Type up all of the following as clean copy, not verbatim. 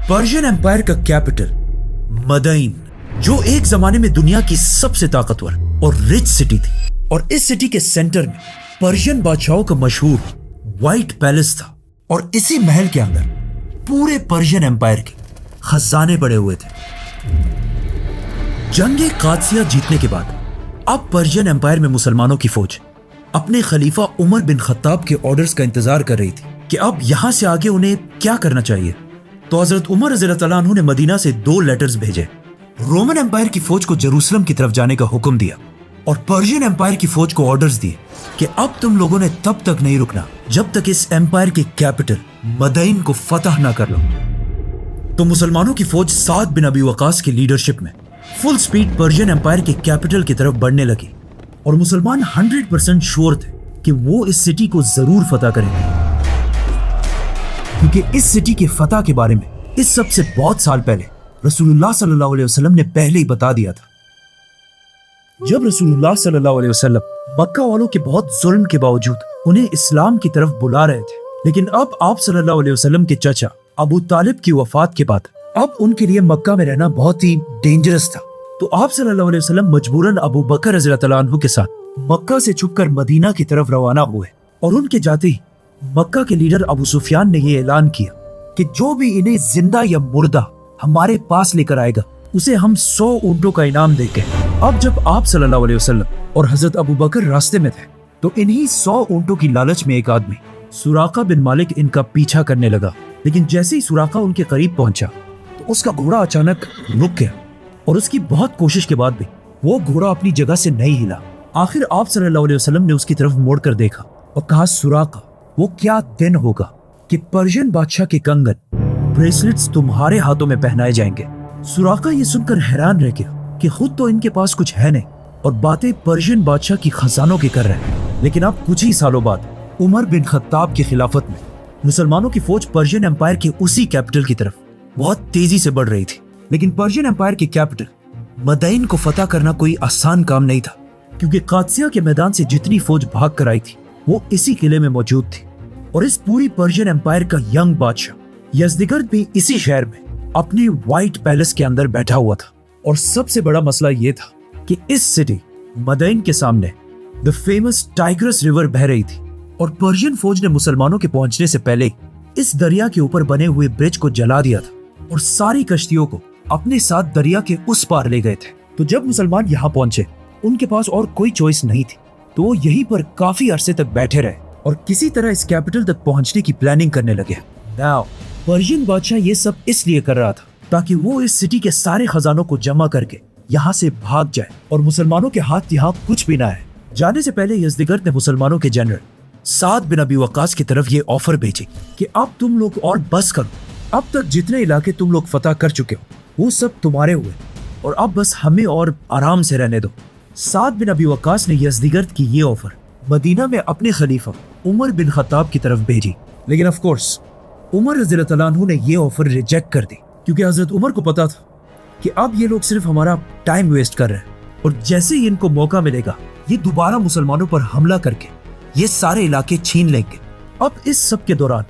Persian empire का capital मदइन, जो एक जमाने में दुनिया की सबसे ताकतवर और रिच सिटी थी, और इस सिटी के सेंटर में पर्शियन बादशाहों का मशहूर व्हाइट पैलेस था। और इसी महल के अंदर पूरे पर्शियन एम्पायर के खजाने पड़े हुए थे। जंगे कादसिया जीतने के बाद अब पर्शियन एम्पायर में मुसलमानों की फौज अपने खलीफा उमर बिन खत्ताब के ऑर्डर्स का इंतजार कर रही थी कि अब यहां से आगे उन्हें क्या करना चाहिए। तो हजरत उमर रज़ियल्लाहु तआला अन्हु ने मदीना से 2 लेटर्स भेजे। रोमन एम्पायर की फौज को जेरूसलम की तरफ जाने का हुक्म दिया और पर्शियन एम्पायर की फौज को ऑर्डर्स दिए कि अब तुम लोगों ने तब तक नहीं रुकना जब तक इस एम्पायर के कैपिटल मदइन को फतह ना कर लो। तो मुसलमानों की फौज साद बिन अबी वकास की लीडरशिप में फुल स्पीड पर्शियन एम्पायर के कैपिटल की तरफ बढ़ने लगी और मुसलमान 100% श्योर थे कि वो इस सिटी को जरूर फतह करेंगे, क्योंकि इस सिटी के फतह के बारे में इस सब से बहुत साल पहले रसूलुल्लाह सल्लल्लाहु अलैहि वसल्लम ने पहले ही बता दिया था। जब रसूलुल्लाह सल्लल्लाहु अलैहि वसल्लम मक्का वालों के बहुत जुल्म के बावजूद उन्हें इस्लाम की तरफ बुला रहे थे, लेकिन अब आप सल्लल्लाहु अलैहि वसल्लम के चचा अबू तालिब की वफात के बाद अब उनके लिए मक्का में रहना बहुत ही डेंजरस था। तो आप सल्लल्लाहु अलैहि वसल्लम मजबूरन अबू बकर रज़ियल्लाहु तआला अन्हु के साथ मक्का से छुपकर मदीना की तरफ रवाना हुए। और उनके जाते ही मक्का के लीडर अबू सुफियान ने यह ऐलान किया कि जो भी इन्हें जिंदा या मुर्दा हमारे पास लेकर आएगा उसे हम 100 ऊंटों का इनाम देंगे। अब जब आप सल्लल्लाहु अलैहि वसल्लम और हजरत अबू बकर रास्ते में थे तो इन्हीं 100 ऊंटों की लालच में एक आदमी सुराका बिन मालिक इनका पीछा करने लगा। लेकिन जैसे ही सुराका उनके करीब पहुंचा तो उसका घोड़ा अचानक रुक गया और उसकी बहुत कोशिश के बाद भी वो घोड़ा अपनी जगह से नहीं हिला। आखिर आप सल्लल्लाहु अलैहि वसल्लम ने उसकी तरफ मुड़कर देखा और कहा, सुराका, वो क्या दिन होगा कि पर्शियन बादशाह के कंगन ब्रेसलेट्स तुम्हारे हाथों में पहनाए जाएंगे। सुराका ये सुनकर हैरान रह गया कि खुद तो इनके पास कुछ है नहीं और बातें पर्शियन बादशाह की खजानों की कर रहे हैं। लेकिन अब कुछ ही सालों बाद उमर बिन खत्ताब की खिलाफत में मुसलमानों की फौज पर्शियन एम्पायर के उसी कैपिटल की तरफ बहुत तेजी से बढ़ रही थी। लेकिन पर्शियन एम्पायर के कैपिटल मदइन को फतह करना कोई आसान काम नहीं था, क्योंकि कादसिया के मैदान से जितनी फौज भाग कर आई थी वो इसी किले में मौजूद थी। और इस पूरी पर्शियन एम्पायर का यंग बादशाह यज़दिगर्द भी इसी शहर में अपने व्हाइट पैलेस के अंदर बैठा हुआ था। और सबसे बड़ा मसला ये था कि इस सिटी मदइन के सामने द फेमस टाइग्रस रिवर बह रही थी और पर्शियन फौज ने मुसलमानों के पहुंचने से पहले इस दरिया के ऊपर बने हुए ब्रिज को जला दिया था और सारी कश्तियों को अपने साथ दरिया के उस पार ले गए थे। तो जब मुसलमान यहाँ पहुंचे उनके पास और कोई चॉइस नहीं थी, तो वो यहीं पर काफी अरसे तक बैठे रहे और किसी तरह इस कैपिटल तक पहुंचने की प्लानिंग करने लगे। नाउ पर्शियन बादशाह ये सब इसलिए कर रहा था ताकि वो इस सिटी के सारे खजानों को जमा करके यहाँ से भाग जाए और मुसलमानों के हाथ यहाँ कुछ भी ना है। जाने से पहले यज़दिगर्द ने मुसलमानों के जनरल साद बिन अबी वकास की तरफ ये ऑफर भेजी कि अब तुम लोग और बस करो, अब तक जितने इलाके तुम लोग फतह कर चुके हो वो सब तुम्हारे हुए और अब बस हमें और आराम से रहने दो। साद बिन अबी वकास ने यज़दिगर्द की ये ऑफर मदीना में अपने खलीफा उमर बिन खत्ताब की तरफ भेजी। लेकिन ऑफ कोर्स उमर रज़ियल्लाहु तआला अन्हु ने ये ऑफर रिजेक्ट कर दी, क्योंकि हजरत उमर को पता था कि अब ये लोग सिर्फ हमारा टाइम वेस्ट कर रहे हैं और जैसे ही इनको मौका मिलेगा ये दोबारा मुसलमानों पर हमला करके ये सारे इलाके छीन लेंगे। अब इस सब के दौरान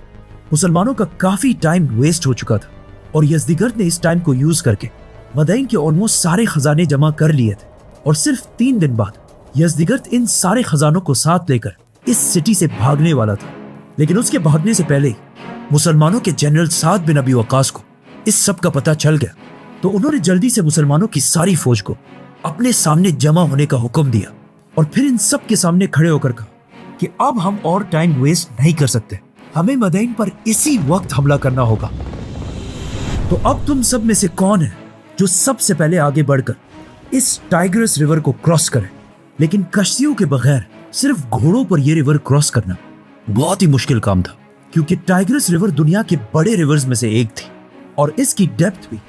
मुसलमानों का काफी टाइम वेस्ट हो चुका था और यज़दिगर्द ने इस टाइम को यूज करके मदइन के ऑलमोस्ट सारे खजाने जमा कर लिए थे। और सिर्फ 3 दिन बाद यज़दिगर्द इन सारे खजानों को साथ लेकर इस सिटी से भागने वाला था। लेकिन उसके भागने से पहले ही मुसलमानों के जनरल साद बिन अबी वकास को इस सब का पता चल गया, तो उन्होंने जल्दी से मुसलमानों की सारी फौज को अपने सामने जमा होने का हुक्म दिया और फिर इन सब के सामने खड़े होकर कहा कि अब हम और टाइम वेस्ट नहीं कर सकते, हमें मदइन पर इसी वक्त हमला करना होगा। तो अब तुम सब में से कौन है जो सबसे पहले आगे बढ़कर इस टाइग्रस रिवर को क्रॉस करे? लेकिन कश्तियों के बगैर सिर्फ घोड़ों पर यह रिवर क्रॉस करना बहुत ही मुश्किल काम था, क्योंकि टाइग्रस रिवर दुनिया के बड़े रिवर्स में से एक थी और इसकी डेप्थ भी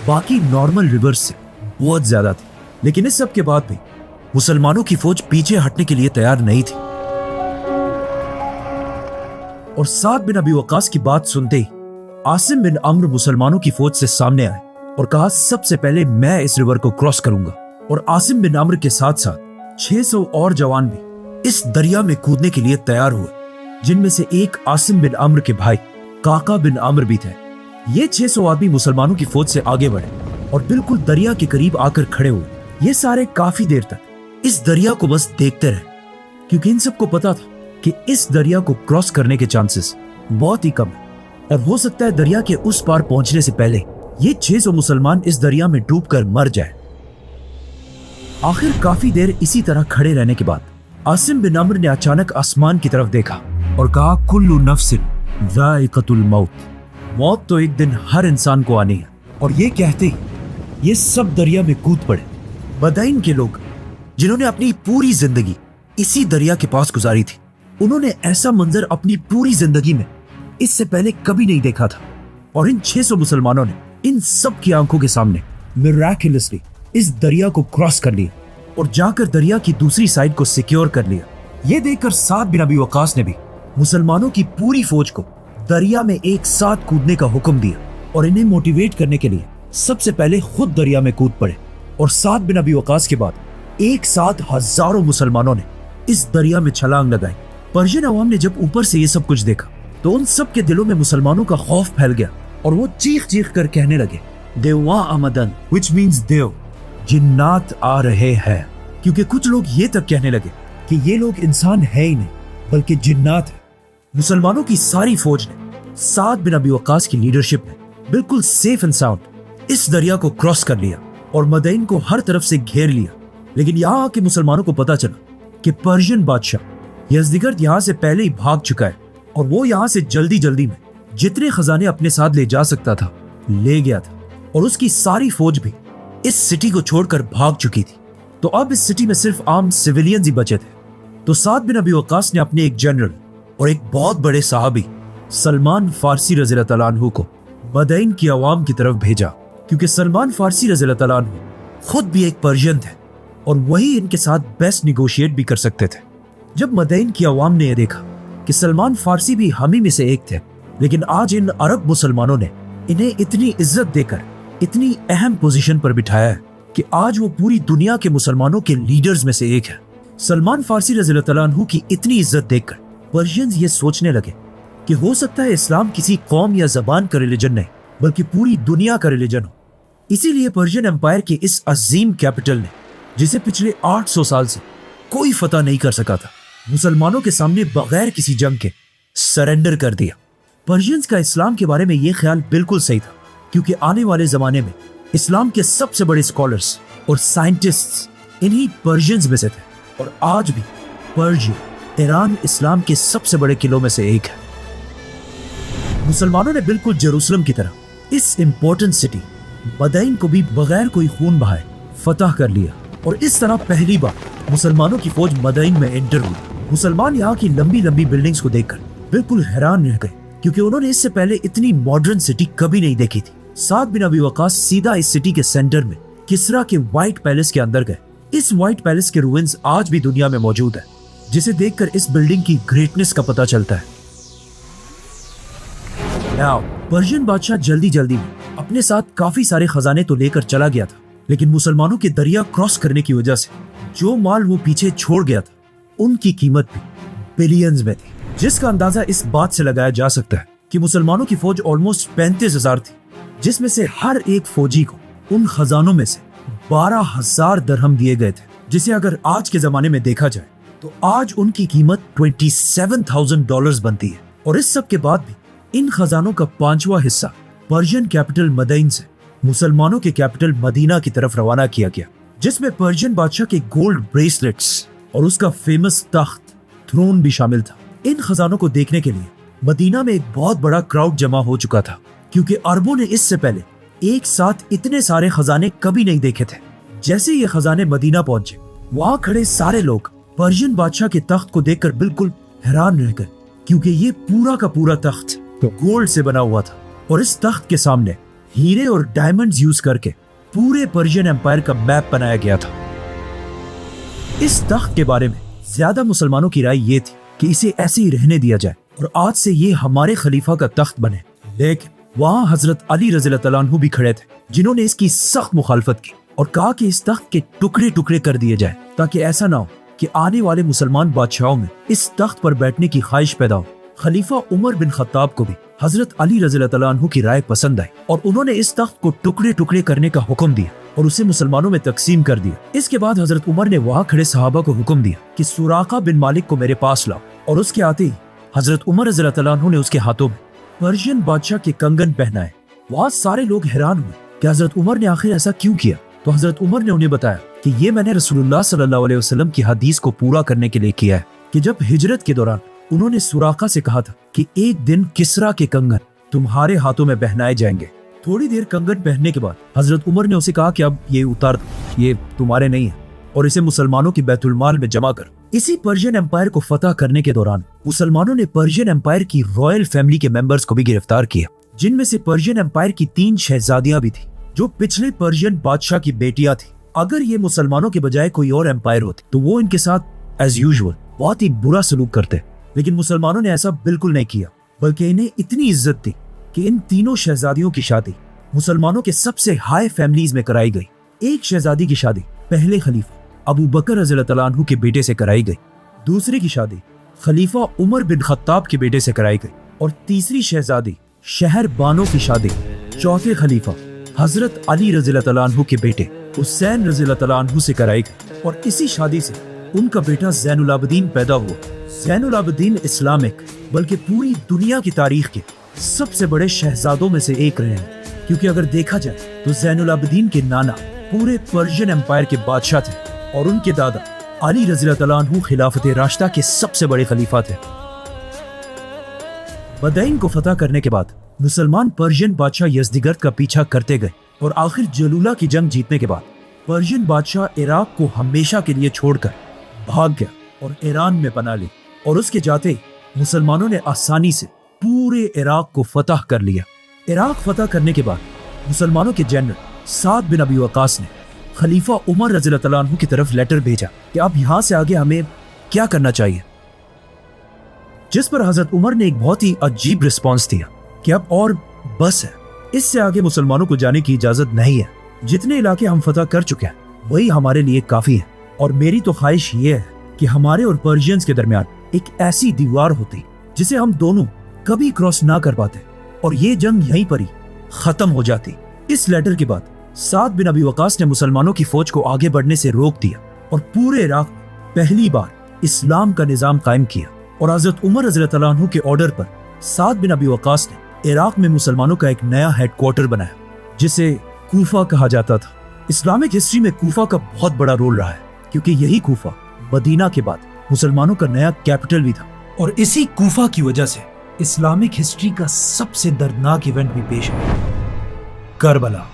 बाकी नॉर्मल रिवर्स से बहुत ज्यादा थी। लेकिन इस सब के बाद भी मुसलमानों की फौज पीछे हटने के लिए तैयार नहीं थी और साद बिन अबी वकास की बात सुनते ही आसिम बिन अम्र मुसलमानों की फौज से सामने आए और कहा, सबसे पहले मैं इस रिवर को क्रॉस करूंगा। और आसिम बिन अम्र के साथ साथ 600 और जवान भी इस दरिया में कूदने के लिए तैयार हुए, जिनमें से एक आसिम बिन अम्र के भाई काका बिन अम्र भी थे। ये 600 आदमी मुसलमानों की फौज से आगे बढ़े और बिल्कुल दरिया के करीब आकर खड़े हुए। ये सारे काफी देर तक इस दरिया को बस देखते रहे, क्योंकि इन सबको पता था कि इस दरिया को क्रॉस करने के चांसेस बहुत ही कम है और हो सकता है दरिया के उस पार पहुंचने से पहले ये 600 मुसलमान इस दरिया में डूबकर मर जाए। आखिर काफी देर इसी तरह खड़े रहने के बाद आसिम बिन अम्र ने अचानक आसमान की तरफ देखा और कहा, कुल्लु नफ्सिन ज़ाइक़तुल मौत, मौत तो एक दिन हर इंसान को आनी है। और ये कहते ही ये सब दरिया में कूद पड़े। बदाइन के लोग जिन्होंने अपनी पूरी जिंदगी इसी दरिया के पास गुजारी थी, उन्होंने ऐसा मंजर अपनी पूरी जिंदगी में इससे पहले कभी नहीं देखा था। और इन 600 मुसलमानों ने इन सब की आंखों के सामने मिराकुलसली इस दरिया को क्रॉस कर लिया और जाकर दरिया की दूसरी साइड को सिक्योर कर लिया। ये देखकर साद बिन अबी वक्कास ने भी मुसलमानों की पूरी फौज को दरिया में एक साथ कूदने का हुक्म दिया और इन्हें मोटिवेट करने के लिए सबसे पहले खुद दरिया में कूद पड़े। और साद बिन अबी वक्कास के बाद एक साथ हजारों मुसलमानों ने इस दरिया में छलांग लगाई। पर्शियन अवाम ने जब ऊपर से ये सब कुछ देखा तो उन सब के दिलों में मुसलमानों का खौफ फैल गया और वो चीख चीख कर कहने लगे, देवा आमदन, which means देव, जिन्नात आ रहे हैं। क्योंकि कुछ लोग ये तक कहने लगे कि ये लोग इंसान है ही नहीं बल्कि जिन्नात है। मुसलमानों की सारी फौज ने साद बिन अबी वक्कास की लीडरशिप में बिल्कुल सेफ एंड साउंड इस दरिया को क्रॉस कर लिया और मदईन को हर तरफ से घेर लिया। लेकिन यहाँ आके मुसलमानों को पता चला कि पर्शियन बादशाह यज़दिगर्द यहाँ से पहले ही भाग चुका है और वो यहाँ से जल्दी जल्दी में जितने खजाने अपने साथ ले जा सकता था ले गया था और उसकी सारी फौज भी इस सिटी को छोड़कर भाग चुकी थी। तो अब इस सिटी में सिर्फ आम सिविलियंस ही बचे थे। तो साद बिन अबी वक्कास ने अपने एक जनरल और एक बहुत बड़े सहाबी सलमान फारसी रज़ियल्लाहु तआला अन्हु को मदईन की आवाम की तरफ भेजा, क्योंकि सलमान फारसी रज़ियल्लाहु तआला अन्हु खुद भी एक पर्शियन थे और वही इनके साथ बेस्ट निगोशिएट भी कर सकते थे। जब मदईन की आवाम ने यह देखा कि सलमान फारसी भी हम ही में से एक थे, लेकिन आज इन अरब मुसलमानों ने इन्हें इतनी इज्जत देकर इतनी अहम पोजीशन पर बिठाया है कि आज वो पूरी दुनिया के मुसलमानों के लीडर्स में से एक है। सलमान फारसी रज़ियल्लाहु तआला अन्हु की इतनी इज्जत देखकर पर्शियंस ये सोचने लगे कि हो सकता है इस्लाम किसी कौम या जबान का रिलीजन नहीं बल्कि पूरी दुनिया का रिलीजन हो। इसीलिए पर्शियन एम्पायर के इस अजीम कैपिटल ने, जिसे पिछले 800 साल से कोई फतह नहीं कर सका था, मुसलमानों के सामने बगैर किसी जंग के सरेंडर कर दिया। पर्शियंस का इस्लाम के बारे में ये ख्याल बिल्कुल सही था, क्योंकि आने वाले जमाने में इस्लाम के सबसे बड़े स्कॉलर्स और साइंटिस्ट्स इन्हीं पर्शियंस में से थे। और आज भी पर्शिया, ईरान इस्लाम के सबसे बड़े किलों में से एक है। मुसलमानों ने बिल्कुल जेरूसलम की तरह इस इंपॉर्टेंट सिटी मदईन को भी बगैर कोई खून बहाए फतह कर लिया और इस तरह पहली बार मुसलमानों की फौज मदईन में एंटर हुई। मुसलमान यहाँ की लंबी लंबी बिल्डिंग्स को देखकर बिल्कुल हैरान रह गए, क्योंकि उन्होंने इससे पहले इतनी मॉडर्न सिटी कभी नहीं देखी थी। साद बिन अबी वक्कास सीधा इस सिटी के सेंटर में किसरा के व्हाइट पैलेस के अंदर गए। इस व्हाइट पैलेस के रुइंस आज भी दुनिया में मौजूद है, जिसे देखकर इस बिल्डिंग की ग्रेटनेस का पता चलता है। नाउ पर्शियन बादशाह जल्दी जल्दी में अपने साथ काफी सारे खजाने तो लेकर चला गया था, लेकिन मुसलमानों के दरिया क्रॉस करने की वजह से जो माल वो पीछे छोड़ गया था उनकी कीमत भी बिलियंस में थी, जिसका अंदाजा इस बात से लगाया जा सकता है कि मुसलमानों की फौज ऑलमोस्ट 35,000 थी, जिसमें से हर एक फौजी को उन खजानों में से 12,000 दरहम दिए गए थे, जिसे अगर आज के जमाने में देखा जाए तो आज उनकी कीमत $27,000 बनती है। और इस सब के बाद भी इन खजानों का 5वां हिस्सा पर्शियन कैपिटल मदईन से मुसलमानों के कैपिटल मदीना की तरफ रवाना किया गया, जिसमें पर्शियन बादशाह के गोल्ड ब्रेसलेट्स और उसका फेमस तख्त थ्रोन भी शामिल था। इन खजानों को देखने के लिए मदीना में एक बहुत बड़ा क्राउड जमा हो चुका था, क्योंकि अरबों ने इससे पहले एक साथ इतने सारे खजाने कभी नहीं देखे थे। जैसे ये खजाने मदीना पहुंचे, वहां खड़े सारे लोग पर्शियन बादशाह के तख्त को देखकर बिल्कुल हैरान रह गए, क्योंकि ये पूरा का पूरा तख्त तो गोल्ड से बना हुआ था और इस तख्त के सामने हीरे और डायमंड्स यूज करके पूरे पर्शियन एम्पायर का मैप बनाया गया था। इस तख्त के बारे में ज्यादा मुसलमानों की राय ये थी कि इसे ऐसे ही रहने दिया जाए और आज से ये हमारे खलीफा का तख्त बने। लेकिन वहां हजरत अली रज़ियल्लाहु तआला अन्हु भी खड़े थे, जिन्होंने इसकी सख्त मुखालफत की और कहा कि इस तख्त के टुकड़े टुकड़े कर दिए जाए, ताकि ऐसा ना हो कि आने वाले मुसलमान बादशाहों में इस तख्त पर बैठने की ख्वाहिश पैदा हो। खलीफा उमर बिन खत्ताब को भी हजरत अली रज़ियल्लाहु तआला अन्हु की राय पसंद आई और उन्होंने इस तख्त को टुकड़े टुकड़े करने का हुक्म दिया और उसे मुसलमानों में तकसीम कर दिया। इसके बाद हजरत उमर ने वहाँ खड़े सहाबा को हुक्म दिया कि सुराका बिन मालिक को मेरे पास लाओ, और उसके आते ही हजरत उमर रज़ियल्लाहु तआला अन्हु ने उसके हाथों में पर्शियन बादशाह के कंगन पहनाए। वहाँ सारे लोग हैरान हुए कि हजरत उमर ने आखिर ऐसा क्यों किया। तो हजरत उमर ने उन्हें बताया कि ये मैंने रसूलुल्लाह सल्लल्लाहु अलैहि वसल्लम की हदीस को पूरा करने के लिए किया है कि जब हिजरत के दौरान उन्होंने सुराका से कहा था कि एक दिन किसरा के कंगन तुम्हारे हाथों में पहनाए जाएंगे। थोड़ी देर कंगन पहनने के बाद हजरत उमर ने उसे कहा कि अब ये उतार दो, ये तुम्हारे नहीं है, और इसे मुसलमानों की बैतुल माल में जमा कर। इसी पर्शियन एम्पायर को फतह करने के दौरान मुसलमानों ने पर्शियन एम्पायर की रॉयल फैमिली के मेंबर्स को भी गिरफ्तार किया, जिनमें से पर्शियन एम्पायर की 3 शहजादियां भी थी जो पिछले पर्शियन बादशाह की बेटियां थी। अगर ये मुसलमानों के बजाय कोई और एम्पायर होते तो वो इनके साथ एज यूजुअल बहुत ही बुरा सलूक करते, लेकिन मुसलमानों ने ऐसा बिल्कुल नहीं किया, बल्कि इन्हें इतनी इज्जत थी कि इन तीनों शहजादियों की शादी मुसलमानों के सबसे हाई फैमिलीज में कराई गई। एक शहजादी की शादी पहले खलीफा अबू बकर रज़ियल्लाहु तआला अन्हु के बेटे से कराई गई, दूसरी की शादी खलीफा उमर बिन खत्ताब के बेटे से कराई गई, और तीसरी शहजादी शहर बानो की शादी चौथे खलीफा हजरत अली रज़ियल्लाहु तआला अन्हु के बेटे हुसैन रज़ियल्लाहु तआला अन्हु से कराई गई, और इसी शादी से उनका बेटा ज़ैनुल आबिदीन पैदा हुआ। ज़ैनुल आबिदीन इस्लामिक बल्कि पूरी दुनिया की तारीख के सबसे बड़े शहजादों में से एक रहे हैं, क्योंकि अगर देखा जाए तो ज़ैनुल आबिदीन के नाना पूरे पर्शियन एम्पायर के बादशाह थे और उनके दादा अली रज़ियल्लाहु तआला अन्हु खिलाफत राशिदा के सबसे बड़े खलीफा थे। बदैन को फतह करने के बाद मुसलमान पर्शियन बादशाह यज़दिगर्द का पीछा करते गए और आखिर जलूला की जंग जीतने के बाद पर्शियन बादशाह इराक को हमेशा के लिए छोड़कर भाग गया और ईरान में पनाह ली, और उसके जाते ही मुसलमानों ने आसानी से पूरे इराक को फतह कर लिया। इराक फतह करने के बाद मुसलमानों के जनरल साद बिन अबी वकास ने खलीफा उमर रज़ियल्लाहु तआला अन्हु की तरफ लेटर भेजा कि अब यहाँ से आगे हमें क्या करना चाहिए, जिस पर हजरत उमर ने एक बहुत ही अजीब रिस्पॉन्स दिया कि अब और बस है, इससे आगे मुसलमानों को जाने की इजाजत नहीं है। जितने इलाके हम फतह कर चुके हैं वही हमारे लिए काफी है, और मेरी तो ख्वाहिश ये है कि हमारे और पर्शियंस के दरमियान एक ऐसी दीवार होती जिसे हम दोनों कभी क्रॉस ना कर पाते, और ये जंग यहीं पर ही खत्म हो जाती। इस लेटर के बाद साद बिन अबी वकास ने मुसलमानों की फौज को आगे बढ़ने से रोक दिया और पूरे इराक में पहली बार इस्लाम का निजाम कायम किया, और हजरत उमर रज़ियल्लाहु तआला अन्हु के ऑर्डर पर साद बिन अबी वकास ने इराक में मुसलमानों का एक नया हेडक्वार्टर बनाया जिसे कूफा कहा जाता था। इस्लामिक हिस्ट्री में कूफा का बहुत बड़ा रोल रहा है, क्योंकि यही कूफा मदीना के बाद मुसलमानों का नया कैपिटल भी था, और इसी कूफा की वजह से इस्लामिक हिस्ट्री का सबसे दर्दनाक इवेंट भी पेश है, करबला।